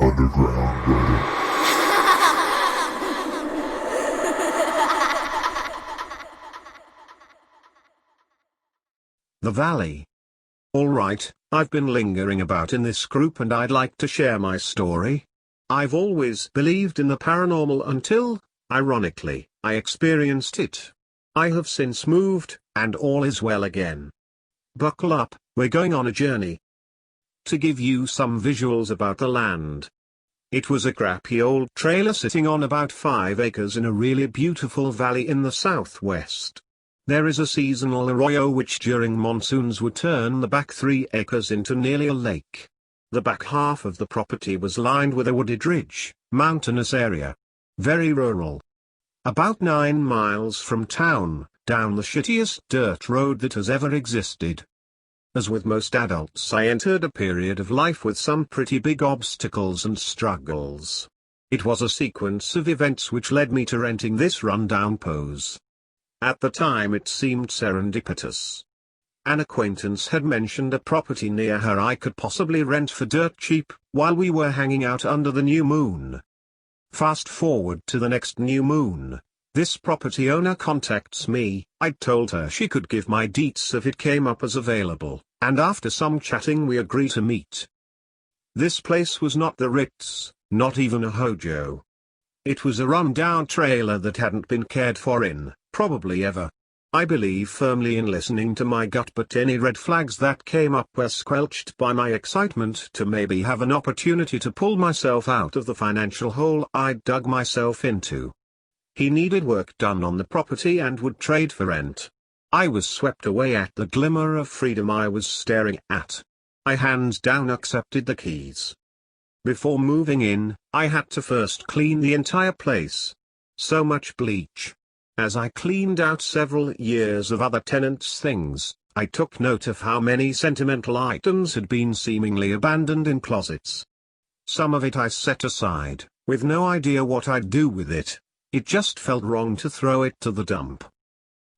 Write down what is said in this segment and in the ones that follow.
underground, brother. The Valley. Alright, I've been lingering about in this group and I'd like to share my story. I've always believed in the paranormal until, ironically, I experienced it. I have since moved, and all is well again. Buckle up, we're going on a journey. To give you some visuals about the land. It was a crappy old trailer sitting on about 5 acres in a really beautiful valley in the southwest. There is a seasonal arroyo which during monsoons would turn the back 3 acres into nearly a lake. The back half of the property was lined with a wooded ridge, mountainous area. Very rural. About 9 miles from town, down the shittiest dirt road that has ever existed. As with most adults, I entered a period of life with some pretty big obstacles and struggles. It was a sequence of events which led me to renting this rundown pose. At the time it seemed serendipitous. An acquaintance had mentioned a property near her I could possibly rent for dirt cheap, while we were hanging out under the new moon. Fast forward to the next new moon. This property owner contacts me. I'd told her she could give my deets if it came up as available, and after some chatting we agreed to meet. This place was not the Ritz, not even a Hojo. It was a run-down trailer that hadn't been cared for in, probably ever. I believe firmly in listening to my gut, but any red flags that came up were squelched by my excitement to maybe have an opportunity to pull myself out of the financial hole I'd dug myself into. He needed work done on the property and would trade for rent. I was swept away at the glimmer of freedom I was staring at. I hands down accepted the keys. Before moving in, I had to first clean the entire place. So much bleach. As I cleaned out several years of other tenants' things, I took note of how many sentimental items had been seemingly abandoned in closets. Some of it I set aside, with no idea what I'd do with it. It just felt wrong to throw it to the dump.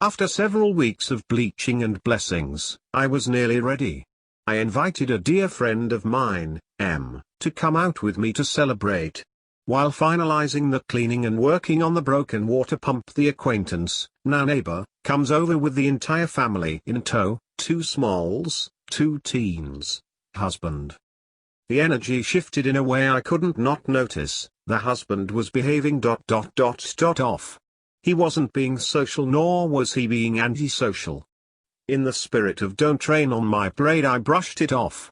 After several weeks of bleaching and blessings, I was nearly ready. I invited a dear friend of mine, M, to come out with me to celebrate. While finalizing the cleaning and working on the broken water pump, the acquaintance, now neighbor, comes over with the entire family in tow, 2 smalls, 2 teens, husband. The energy shifted in a way I couldn't not notice. The husband was behaving ... off. He wasn't being social, nor was he being antisocial. In the spirit of don't rain on my parade, I brushed it off.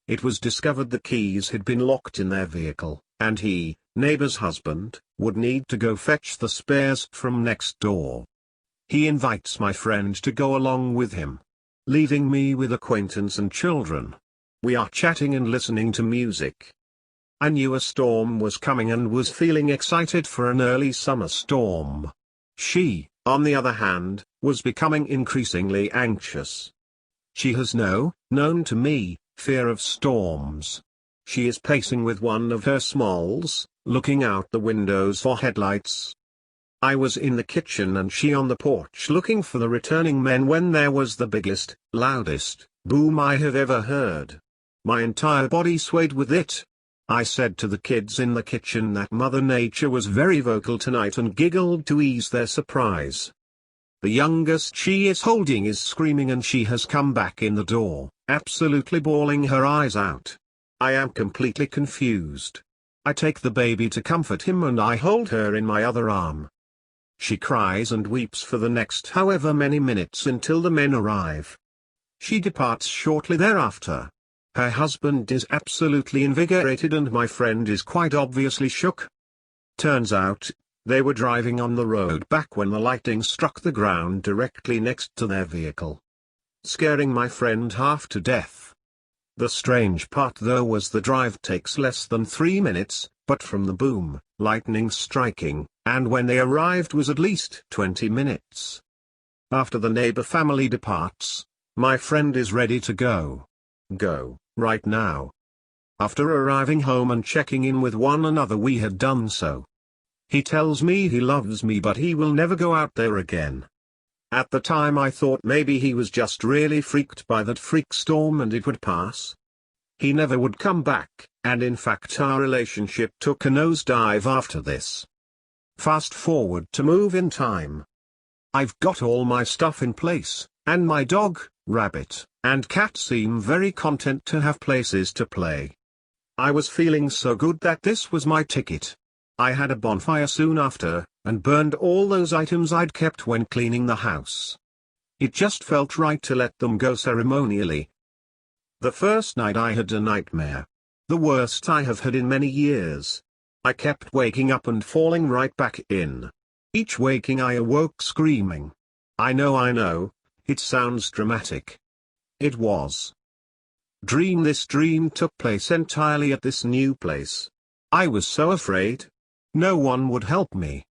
It was discovered the keys had been locked in their vehicle, and he, neighbor's husband, would need to go fetch the spares from next door. He invites my friend to go along with him, leaving me with acquaintance and children. We are chatting and listening to music. I knew a storm was coming and was feeling excited for an early summer storm. She, on the other hand, was becoming increasingly anxious. She has known to me, fear of storms. She is pacing with one of her smalls, looking out the windows for headlights. I was in the kitchen and she on the porch looking for the returning men when there was the biggest, loudest boom I have ever heard. My entire body swayed with it. I said to the kids in the kitchen that Mother Nature was very vocal tonight and giggled to ease their surprise. The youngest she is holding is screaming and she has come back in the door, absolutely bawling her eyes out. I am completely confused. I take the baby to comfort him and I hold her in my other arm. She cries and weeps for the next however many minutes until the men arrive. She departs shortly thereafter. Her husband is absolutely invigorated and my friend is quite obviously shook. Turns out, they were driving on the road back when the lightning struck the ground directly next to their vehicle, scaring my friend half to death. The strange part though was the drive takes less than 3 minutes, but from the boom, lightning striking, and when they arrived was at least 20 minutes. After the neighbor family departs, my friend is ready to go, right now. After arriving home and checking in with one another, we had done so. He tells me he loves me but he will never go out there again. At the time I thought maybe he was just really freaked by that freak storm and it would pass. He never would come back, and in fact our relationship took a nosedive after this. Fast forward to move in time. I've got all my stuff in place, and my dog, rabbit, and cat seem very content to have places to play. I was feeling so good that this was my ticket. I had a bonfire soon after, and burned all those items I'd kept when cleaning the house. It just felt right to let them go ceremonially. The first night I had a nightmare. The worst I have had in many years. I kept waking up and falling right back in. Each waking I awoke screaming. I know, it sounds dramatic. It was. This dream took place entirely at this new place. I was so afraid. No one would help me.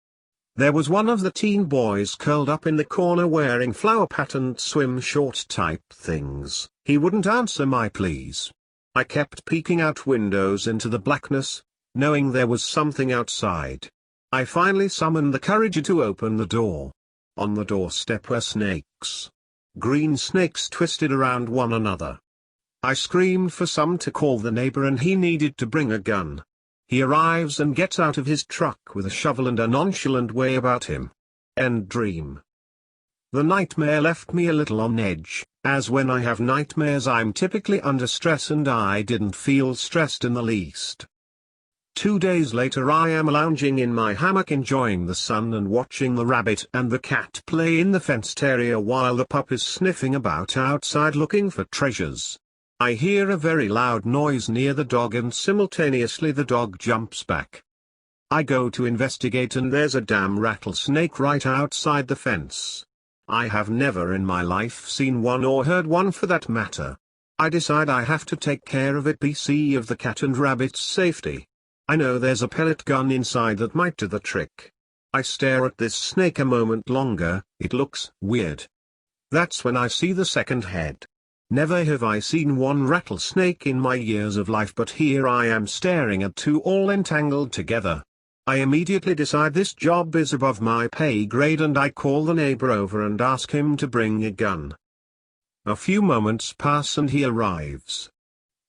There was one of the teen boys curled up in the corner wearing flower-patterned swim short type things. He wouldn't answer my pleas. I kept peeking out windows into the blackness, knowing there was something outside. I finally summoned the courage to open the door. On the doorstep were snakes. Green snakes twisted around one another. I screamed for some to call the neighbor, and he needed to bring a gun. He arrives and gets out of his truck with a shovel and a nonchalant way about him. End dream. The nightmare left me a little on edge, as when I have nightmares I'm typically under stress, and I didn't feel stressed in the least. 2 days later I am lounging in my hammock enjoying the sun and watching the rabbit and the cat play in the fenced area while the pup is sniffing about outside looking for treasures. I hear a very loud noise near the dog, and simultaneously the dog jumps back. I go to investigate, and there's a damn rattlesnake right outside the fence. I have never in my life seen one or heard one for that matter. I decide I have to take care of it because of the cat and rabbit's safety. I know there's a pellet gun inside that might do the trick. I stare at this snake a moment longer. It looks weird. That's when I see the second head. Never have I seen one rattlesnake in my years of life, but here I am staring at two all entangled together. I immediately decide this job is above my pay grade, and I call the neighbor over and ask him to bring a gun. A few moments pass and he arrives.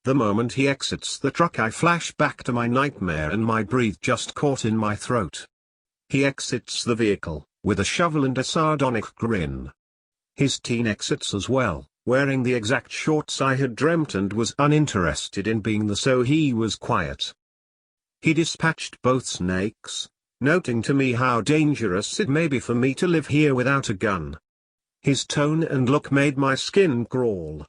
The moment he exits the truck I flash back to my nightmare and my breath just caught in my throat. He exits the vehicle, with a shovel and a sardonic grin. His teen exits as well, wearing the exact shorts I had dreamt, and was uninterested in being there, so he was quiet. He dispatched both snakes, noting to me how dangerous it may be for me to live here without a gun. His tone and look made my skin crawl.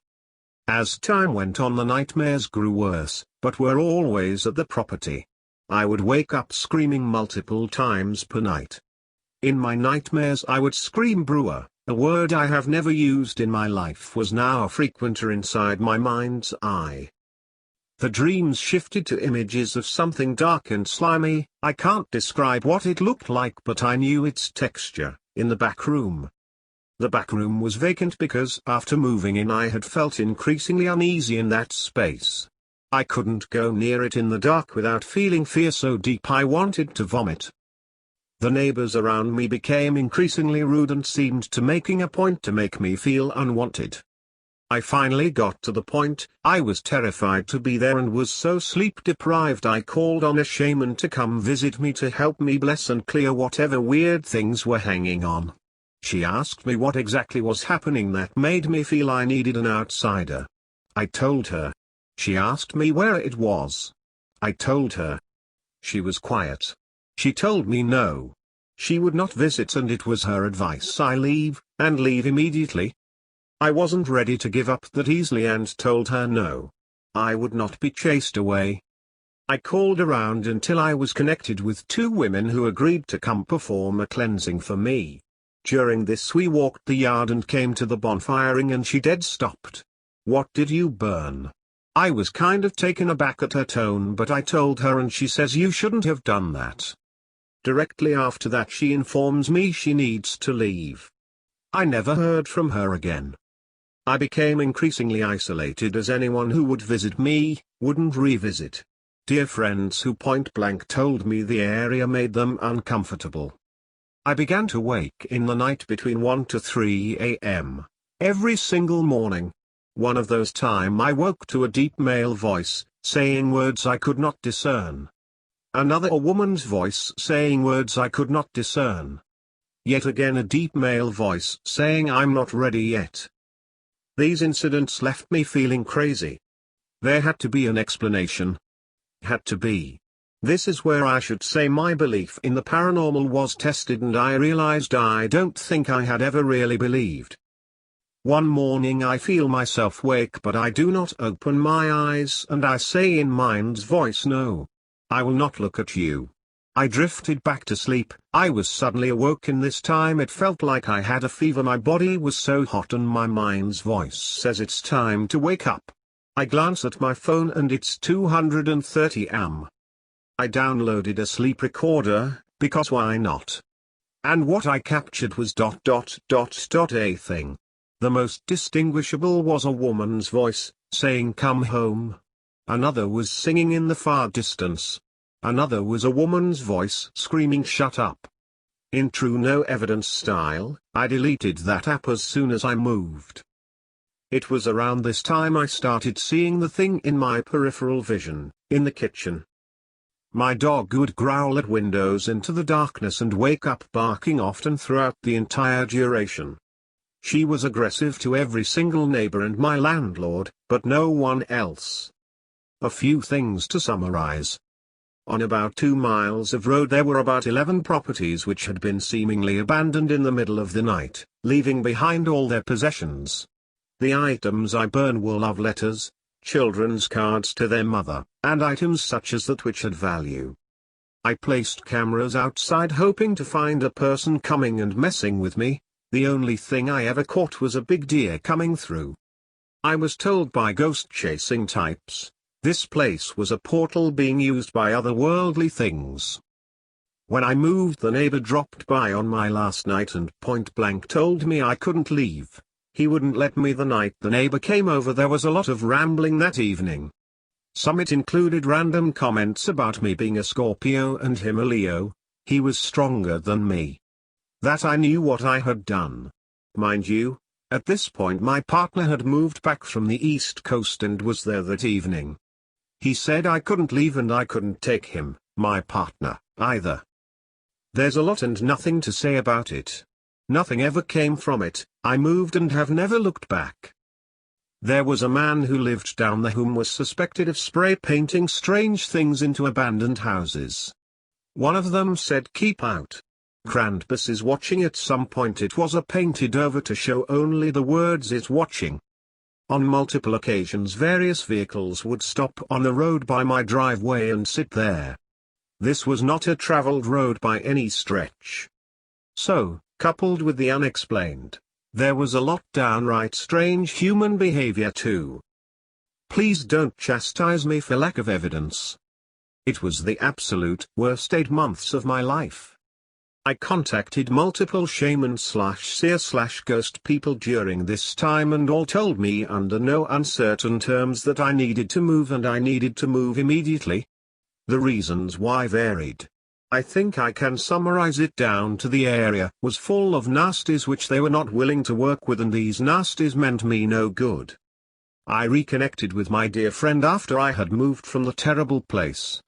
As time went on the nightmares grew worse, but were always at the property. I would wake up screaming multiple times per night. In my nightmares I would scream brewer. A word I have never used in my life was now a frequenter inside my mind's eye. The dreams shifted to images of something dark and slimy. I can't describe what it looked like, but I knew its texture, in the back room. The back room was vacant because after moving in I had felt increasingly uneasy in that space. I couldn't go near it in the dark without feeling fear so deep I wanted to vomit. The neighbors around me became increasingly rude and seemed to making a point to make me feel unwanted. I finally got to the point I was terrified to be there and was so sleep deprived I called on a shaman to come visit me to help me bless and clear whatever weird things were hanging on. She asked me what exactly was happening that made me feel I needed an outsider. I told her. She asked me where it was. I told her. She was quiet. She told me no. She would not visit, and it was her advice I leave, and leave immediately. I wasn't ready to give up that easily and told her no. I would not be chased away. I called around until I was connected with 2 women who agreed to come perform a cleansing for me. During this we walked the yard and came to the bonfiring, and she dead stopped. What did you burn? I was kind of taken aback at her tone, but I told her and she says you shouldn't have done that. Directly after that she informs me she needs to leave. I never heard from her again. I became increasingly isolated as anyone who would visit me, wouldn't revisit. Dear friends who point blank told me the area made them uncomfortable. I began to wake in the night between 1 to 3 a.m. every single morning. One of those time I woke to a deep male voice, saying words I could not discern. Another a woman's voice saying words I could not discern. Yet again a deep male voice saying I'm not ready yet. These incidents left me feeling crazy. There had to be an explanation. Had to be. This is where I should say my belief in the paranormal was tested, and I realized I don't think I had ever really believed. One morning I feel myself wake, but I do not open my eyes, and I say in mind's voice, no. I will not look at you. I drifted back to sleep. I was suddenly awoken. This time it felt like I had a fever. My body was so hot and my mind's voice says it's time to wake up. I glance at my phone and it's 230 am. I downloaded a sleep recorder, because why not? And what I captured was a thing. The most distinguishable was a woman's voice, saying come home. Another was singing in the far distance. Another was a woman's voice screaming shut up. In true no evidence style, I deleted that app as soon as I moved. It was around this time I started seeing the thing in my peripheral vision, in the kitchen. My dog would growl at windows into the darkness and wake up barking often throughout the entire duration. She was aggressive to every single neighbor and my landlord, but no one else. A few things to summarize. On about 2 miles of road there were about 11 properties which had been seemingly abandoned in the middle of the night, leaving behind all their possessions. The items I burned were love letters, children's cards to their mother, and items such as that which had value. I placed cameras outside hoping to find a person coming and messing with me. The only thing I ever caught was a big deer coming through. I was told by ghost-chasing types, this place was a portal being used by otherworldly things. When I moved, the neighbor dropped by on my last night and point blank told me I couldn't leave. He wouldn't let me. The night the neighbor came over there was a lot of rambling that evening. Some it included random comments about me being a Scorpio and him a Leo. He was stronger than me. That I knew what I had done. Mind you, at this point my partner had moved back from the East Coast and was there that evening. He said I couldn't leave and I couldn't take him, my partner, either. There's a lot and nothing to say about it. Nothing ever came from it. I moved and have never looked back. There was a man who lived down there whom was suspected of spray painting strange things into abandoned houses. One of them said keep out. Krampus is watching. At some point it was painted over to show only the words it's watching. On multiple occasions various vehicles would stop on the road by my driveway and sit there. This was not a traveled road by any stretch. So, coupled with the unexplained, there was a lot downright strange human behavior too. Please don't chastise me for lack of evidence. It was the absolute worst 8 months of my life. I contacted multiple shaman/seer/ghost people during this time and all told me under no uncertain terms that I needed to move and I needed to move immediately. The reasons why varied. I think I can summarize it down to the area was full of nasties which they were not willing to work with, and these nasties meant me no good. I reconnected with my dear friend after I had moved from the terrible place.